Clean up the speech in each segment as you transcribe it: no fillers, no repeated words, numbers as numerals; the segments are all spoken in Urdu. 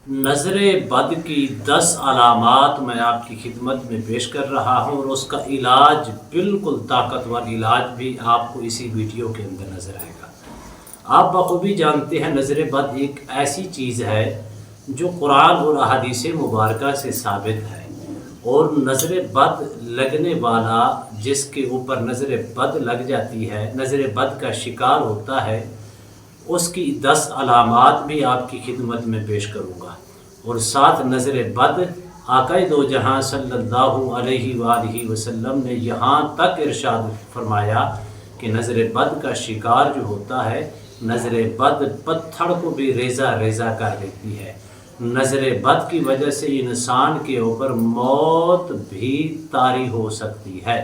نظر بد کی 10 علامات میں آپ کی خدمت میں پیش کر رہا ہوں، اور اس کا علاج، بالکل طاقتور علاج بھی آپ کو اسی ویڈیو کے اندر نظر آئے گا۔ آپ بخوبی جانتے ہیں نظر بد ایک ایسی چیز ہے جو قرآن اور احادیث مبارکہ سے ثابت ہے، اور نظر بد لگنے والا، جس کے اوپر نظر بد لگ جاتی ہے، نظر بد کا شکار ہوتا ہے، اس کی 10 علامات بھی آپ کی خدمت میں پیش کروں گا، اور ساتھ نظر بد آقا دو جہاں صلی اللہ علیہ وآلہ وسلم نے یہاں تک ارشاد فرمایا کہ نظر بد کا شکار جو ہوتا ہے، نظر بد پتھر کو بھی ریزہ ریزہ کر دیتی ہے۔ نظر بد کی وجہ سے انسان کے اوپر موت بھی طاری ہو سکتی ہے،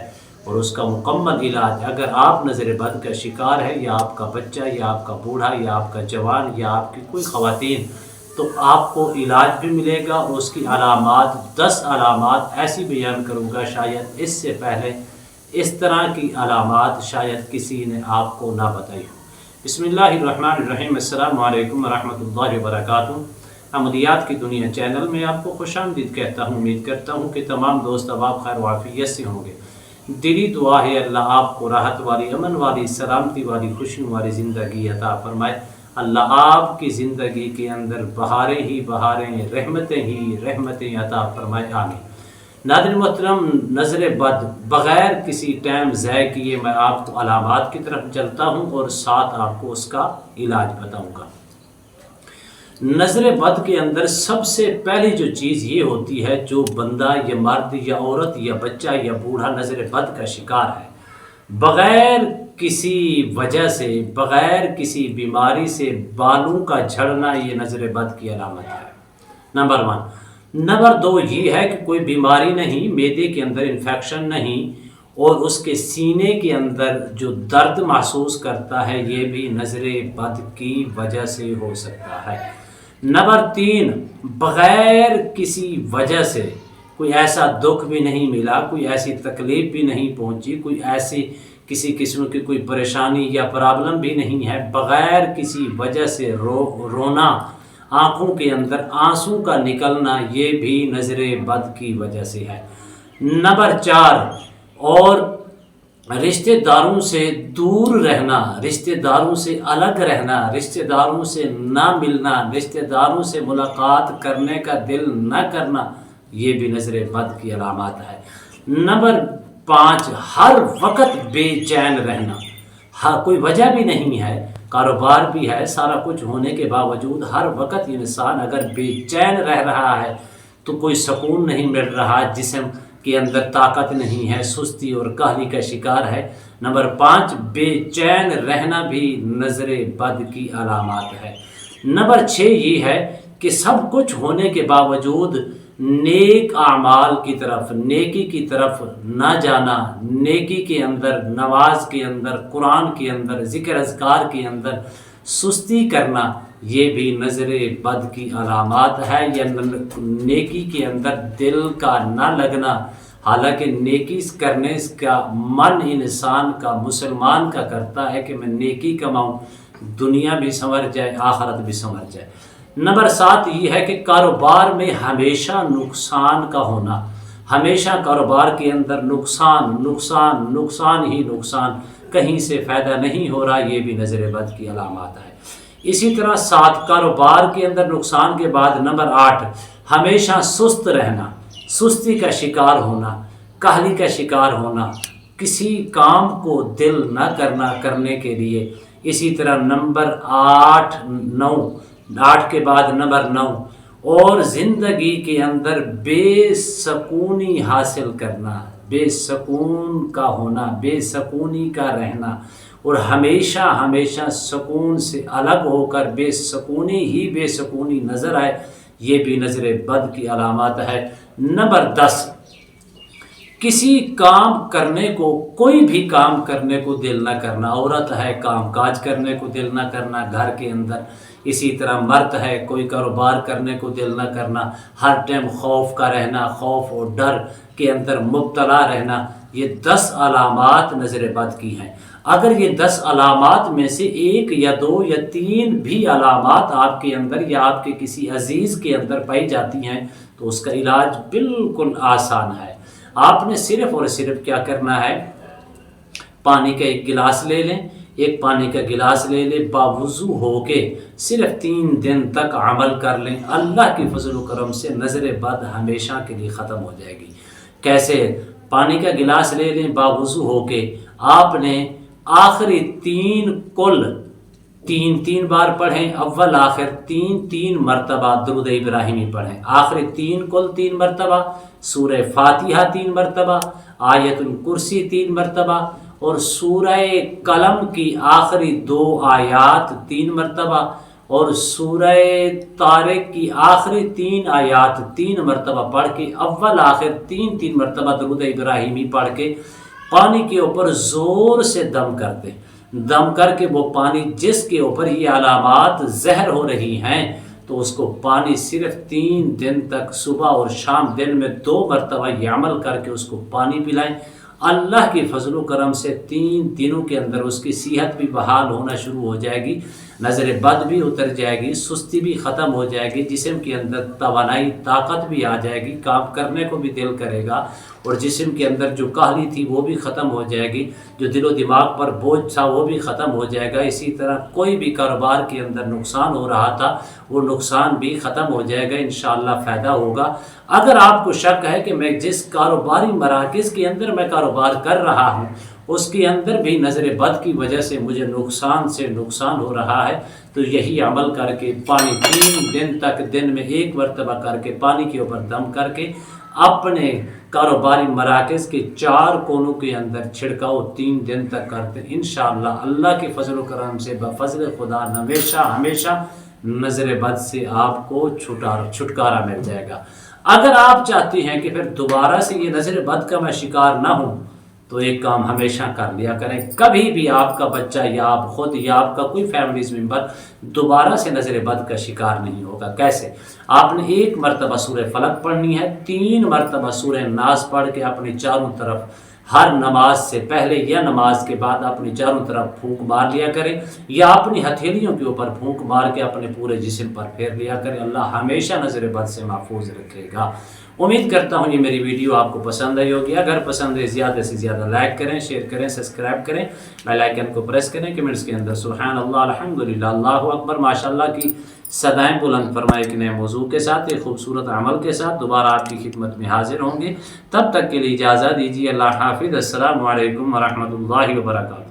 اور اس کا مکمل علاج، اگر آپ نظر بد کا شکار ہے، یا آپ کا بچہ، یا آپ کا بوڑھا، یا آپ کا جوان، یا آپ کی کوئی خواتین، تو آپ کو علاج بھی ملے گا، اور اس کی علامات 10 علامات ایسی بیان کروں گا، شاید اس سے پہلے اس طرح کی علامات شاید کسی نے آپ کو نہ بتائی ہو۔ بسم اللہ الرحمن الرحیم۔ السلام علیکم ورحمۃ اللہ وبرکاتہ۔ عملیات کی دنیا چینل میں آپ کو خوش آمدید کہتا ہوں۔ امید کرتا ہوں کہ تمام دوست اب آپ خیر و عافیت سے ہوں گے۔ دلی دعا ہے اللہ آپ کو راحت والی، امن والی، سلامتی والی، خوشیوں والی زندگی عطا فرمائے۔ اللہ آپ کی زندگی کے اندر بہاریں ہی بہاریں، رحمتیں ہی رحمتیں عطا فرمائے، آمین۔ ناظرین محترم، نظر بد بغیر کسی ٹائم ضائع کیے میں آپ کو علامات کی طرف چلتا ہوں، اور ساتھ آپ کو اس کا علاج بتاؤں گا۔ نظر بد کے اندر سب سے پہلی جو چیز یہ ہوتی ہے، جو بندہ یا مرد یا عورت یا بچہ یا بوڑھا نظر بد کا شکار ہے، بغیر کسی وجہ سے، بغیر کسی بیماری سے بالوں کا جھڑنا، یہ نظر بد کی علامت ہے، نمبر 1۔ نمبر 2 یہ ہے کہ کوئی بیماری نہیں، معدے کے اندر انفیکشن نہیں، اور اس کے سینے کے اندر جو درد محسوس کرتا ہے، یہ بھی نظر بد کی وجہ سے ہو سکتا ہے۔ نمبر 3، بغیر کسی وجہ سے کوئی ایسا دکھ بھی نہیں ملا، کوئی ایسی تکلیف بھی نہیں پہنچی، کوئی ایسی کسی قسم کی کوئی پریشانی یا پرابلم بھی نہیں ہے، بغیر کسی وجہ سے رونا، آنکھوں کے اندر آنسو کا نکلنا، یہ بھی نظر بد کی وجہ سے ہے۔ نمبر 4، اور رشتہ داروں سے دور رہنا، رشتہ داروں سے الگ رہنا، رشتہ داروں سے نہ ملنا، رشتہ داروں سے ملاقات کرنے کا دل نہ کرنا، یہ بھی نظر بد کی علامات ہے۔ نمبر 5، ہر وقت بے چین رہنا، کوئی وجہ بھی نہیں ہے، کاروبار بھی ہے، سارا کچھ ہونے کے باوجود ہر وقت انسان اگر بے چین رہ رہا ہے تو کوئی سکون نہیں مل رہا، جسم کے اندر طاقت نہیں ہے، سستی اور کاہلی کا شکار ہے۔ نمبر 5، بے چین رہنا بھی نظر بد کی علامات ہے۔ نمبر 6 یہ ہے کہ سب کچھ ہونے کے باوجود نیک اعمال کی طرف، نیکی کی طرف نہ جانا، نیکی کے اندر، نماز کے اندر، قرآن کے اندر، ذکر اذکار کے اندر سستی کرنا، یہ بھی نظر بد کی علامات ہے، یا نیکی کے اندر دل کا نہ لگنا۔ حالانکہ نیکی کرنے کا من انسان کا، مسلمان کا کرتا ہے کہ میں نیکی کماؤں، دنیا بھی سنور جائے، آخرت بھی سنور جائے۔ نمبر 7 یہ ہے کہ کاروبار میں ہمیشہ نقصان کا ہونا، ہمیشہ کاروبار کے اندر نقصان نقصان نقصان ہی نقصان، کہیں سے فائدہ نہیں ہو رہا، یہ بھی نظر بد کی علامات ہے۔ اسی طرح 7 کاروبار کے اندر نقصان کے بعد نمبر 8، ہمیشہ سست رہنا، سستی کا شکار ہونا، کاہلی کا شکار ہونا، کسی کام کو دل نہ کرنا کرنے کے لیے۔ اسی طرح نمبر 8 کے بعد نمبر 9، اور زندگی کے اندر بے سکونی حاصل کرنا، بے سکون کا ہونا، بے سکونی کا رہنا، اور ہمیشہ ہمیشہ سکون سے الگ ہو کر بے سکونی ہی بے سکونی نظر آئے، یہ بھی نظر بد کی علامات ہے۔ نمبر 10، کسی کام کرنے کو، کوئی بھی کام کرنے کو دل نہ کرنا، عورت ہے کام کاج کرنے کو دل نہ کرنا گھر کے اندر، اسی طرح مرد ہے کوئی کاروبار کرنے کو دل نہ کرنا، ہر ٹائم خوف کا رہنا، خوف اور ڈر کے اندر مبتلا رہنا، یہ 10 علامات نظر بد کی ہیں۔ اگر یہ 10 علامات میں سے 1 یا 2 یا 3 بھی علامات آپ کے اندر یا آپ کے کسی عزیز کے اندر پائی جاتی ہیں تو اس کا علاج بالکل آسان ہے۔ آپ نے صرف اور صرف کیا کرنا ہے، پانی کا ایک گلاس لے لیں، ایک پانی کا گلاس لے لیں، باوضو ہو کے صرف 3 دن تک عمل کر لیں، اللہ کی فضل و کرم سے نظر بد ہمیشہ کے لیے ختم ہو جائے گی۔ کیسے؟ پانی کا گلاس لے لیں، باوضو ہو کے آپ نے آخری 3 کل 3 بار پڑھیں، اول آخر 3 مرتبہ درود ابراہیمی پڑھیں، آخری 3 کل 3 مرتبہ، سورہ فاتحہ 3 مرتبہ، آیت الکرسی 3 مرتبہ، اور سورہ قلم کی آخری 2 آیات 3 مرتبہ، اور سورہ طارق کی آخری 3 آیات 3 مرتبہ پڑھ کے اول آخر 3 مرتبہ درود ابراہیمی پڑھ کے پانی کے اوپر زور سے دم کر دیں۔ دم کر کے وہ پانی جس کے اوپر یہ علامات ظاہر ہو رہی ہیں تو اس کو پانی صرف 3 دن تک صبح اور شام دن میں 2 مرتبہ یہ عمل کر کے اس کو پانی پلائیں۔ اللہ کی فضل و کرم سے 3 دنوں کے اندر اس کی صحت بھی بحال ہونا شروع ہو جائے گی، نظر بد بھی اتر جائے گی، سستی بھی ختم ہو جائے گی، جسم کے اندر توانائی طاقت بھی آ جائے گی، کام کرنے کو بھی دل کرے گا، اور جسم کے اندر جو کاہلی تھی وہ بھی ختم ہو جائے گی، جو دل و دماغ پر بوجھ تھا وہ بھی ختم ہو جائے گا، اسی طرح کوئی بھی کاروبار کے اندر نقصان ہو رہا تھا وہ نقصان بھی ختم ہو جائے گا، انشاءاللہ فائدہ ہوگا۔ اگر آپ کو شک ہے کہ میں جس کاروباری مراکز کے اندر میں کاروبار کر رہا ہوں اس کے اندر بھی نظر بد کی وجہ سے مجھے نقصان سے نقصان ہو رہا ہے، تو یہی عمل کر کے پانی 3 دن تک دن میں 1 مرتبہ کر کے پانی کے اوپر دم کر کے اپنے کاروباری مراکز کے 4 کونوں کے اندر چھڑکاؤ 3 دن تک کرتے، انشاءاللہ اللہ کے فضل و کرم سے بفضل خدا ہمیشہ نظر بد سے آپ کو چھٹکارا مل جائے گا۔ اگر آپ چاہتے ہیں کہ پھر دوبارہ سے یہ نظر بد کا میں شکار نہ ہوں تو ایک کام ہمیشہ کر لیا کریں، کبھی بھی آپ کا بچہ یا آپ خود یا آپ کا کوئی فیملیز ممبر دوبارہ سے نظر بد کا شکار نہیں ہوگا۔ کیسے؟ آپ نے 1 مرتبہ سورہ فلق پڑھنی ہے، 3 مرتبہ سورہ ناس پڑھ کے اپنی چاروں طرف ہر نماز سے پہلے یا نماز کے بعد اپنی چاروں طرف پھونک مار لیا کریں، یا اپنی ہتھیلیوں کے اوپر پھونک مار کے اپنے پورے جسم پر پھیر لیا کریں، اللہ ہمیشہ نظر بد سے محفوظ رکھے گا۔ امید کرتا ہوں یہ میری ویڈیو آپ کو پسند آئی ہوگی، اگر پسند ہے زیادہ سے زیادہ لائک کریں، شیئر کریں، سبسکرائب کریں، بیل آئیکن کو پریس کریں، کمنٹس کے اندر سبحان اللہ، الحمدللہ، اللہ اکبر، ماشاءاللہ کی صدائیں بلند فرمائے ایک نئے موضوع کے ساتھ، ایک خوبصورت عمل کے ساتھ دوبارہ آپ کی خدمت میں حاضر ہوں گے۔ تب تک کے لیے اجازت دیجیے، اللہ حافظ، السلام علیکم ورحمۃ اللہ وبرکاتہ۔